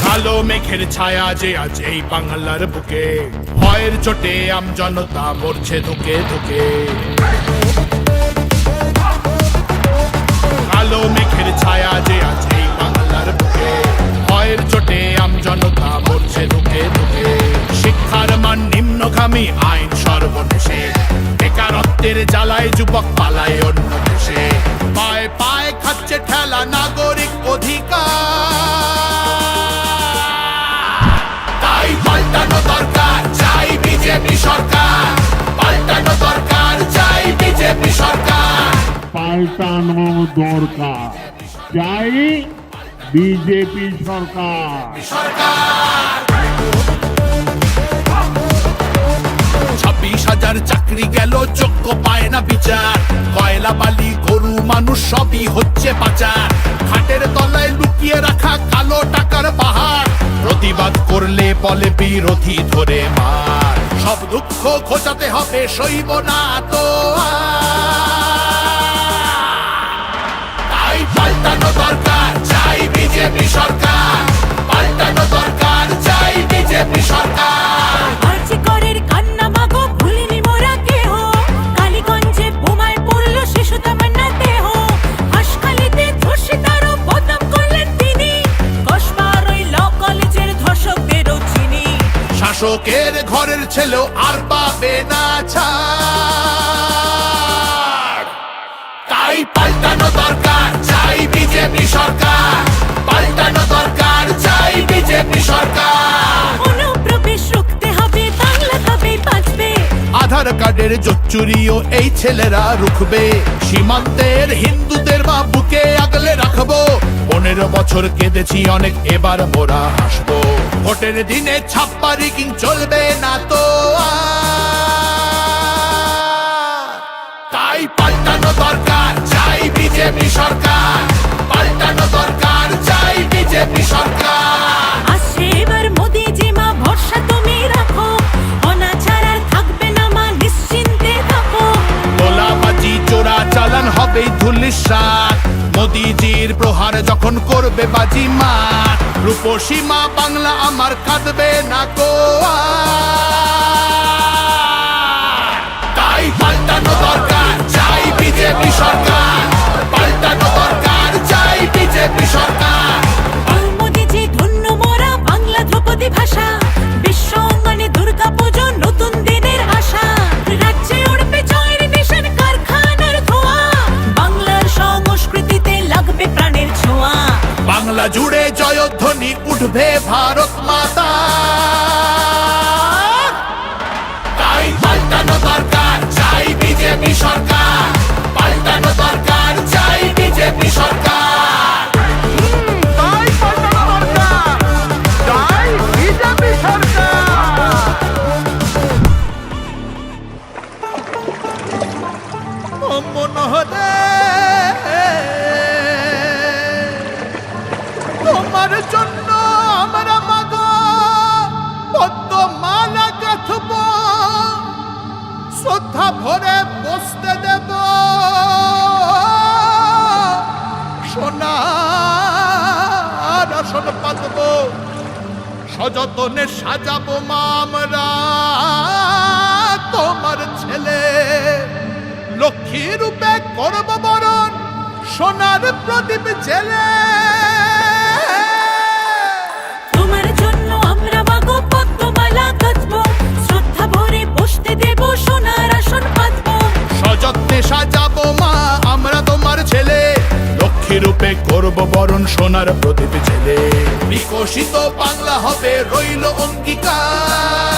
কালো মেঘের ছায়া যে আজ এই বাংলার বুকে, ভয়ের চোটে আমজনতা মরছে ধুকে ধুকে। কালো মেঘের ছায়া যে আজ এই বাংলার বুকে, ভয়ের চোটে আমজনতা মরছে ধুকে ধুকে। শিক্ষার মান নিম্নগামী, আইন সর্বনেশে, বেকারত্বের জ্বালায় যুবক পালায় অন্য দেশে। পায়ে পায়ে খাচ্ছে ঠেলা নাগরিক অধিকার, তাই পাল্টানো দরকার, চাই বিজেপি সরকার। পাল্টানো দরকার, চাই বিজেপি সরকার। পাল্টানো দরকার, চাই বিজেপি সরকার। 26,000 চাকরি গেল, যোগ্য পায় না বিচার। কয়লা বালি গরু মানুষ সবই হচ্ছে পাচার। খাটের তলায় লুকিয়ে রাখা কালো টাকার পাহাড়, প্রতিবাদ করলে বলে বিরোধী ধরে মার। সব দুঃখ ঘোচাতে হবে, সইব না তো তাই পাল্টানো দরকার, চাই বিজেপি সরকার। পাল্টানো দরকার, চাই বিজেপি সরকার। আর্যিকরের কান্না মাগো ভুলিনি মোরা কেহ, কালীগঞ্জে বোমায় পড়ল শিশু তামান্না দেহ। হাসখালিতে ধর্ষিতারও বদনাম করলেন তিনি, কসবার ওই ল কলেজের ধর্ষকদেরও চিনি। শাসকের ঘরের ছেলেও আর পাবে না ছাড়, তাই পাল্টানো দরকার, চাই বিজেপি সরকার। পাল্টানো দরকার, চাই বিজেপি সরকার। অনুপ্রবেশ রুখতে হবে, বাংলা তবেই বাঁচবে। আধার কার্ডের জোচ্চুরিও এই ছেলেরা রুখবে। সীমান্তের হিন্দুদের মা বুকে আগলে রাখবো। 15 বছর কেঁদেছি অনেক, এবার মোরা হাসবো। ভোটের দিনে ছাপ্পা রিগিং চলবে না তো আর। তাই পাল্টানো দরকার, চাই বিজেপি সরকার। পাল্টানো দরকার, চাই বিজেপি সরকার। আসছে এবার মোদি যে মা, ভরসা তুমি রাখো। অনাচার আর থাকবে না মা, নিশ্চিন্তে থাকো। তোলাবাজি চোরা চালান হবে ধুলিসাৎ। মোদিজির প্রহার যখন করবে বাজি মার, রূপসী মা বাংলা আমার কাঁদবে না কো আর। তাই পাল্টানো দরকার, চাই বিজেপি সরকার। পাল্টানো দরকার, চাই বিজেপি সরকার। বল মোদিজি ধন্য মোরা, বাংলা ধ্রুপদী ভাষা। বিশ্ব অঙ্গনে দুর্গা পুজো, নতুন দিনের আশা। রাজ্যে উড়বে জয়ের নিশান, কারখানার ধোঁয়া। বাংলার সংস্কৃতিতে লাগবে প্রাণের ছোঁয়া। বাংলা জুড়ে জয়ধ্বনি উঠবে ভারত মাতা, তাই পাল্টানো দরকার, চাই বিজেপি সরকার। পাল্টানো দরকার, চাই বিজেপি সরকার। তাই পাল্টানো দরকার, চাই বিজেপি সরকার। ও মনোহরে, তোমার জন্য আমরা মাগো পদ্মমালা গাঁথব, শ্রদ্ধা ভরে বসতে দেব। সোনার আসন পাতব, সযতনে সাজাবো মা আমরা তোমার ছেলে। লক্ষ্মী রূপে করব বরণ, সোনার প্রদীপ জেলে। তোমার জন্য আমরা মাগো পদ্মমালা গাঁথবো, শ্রদ্ধা ভরে বসতে দেব, সোনার আসন পাতবো। সযত্নে সাজাবো মা আমরা তোমার ছেলে, লক্ষ্মী রূপে করব বরণ, সোনার প্রদীপ জেলে। বিকশিত বাংলা হবে রইল অঙ্গীকার।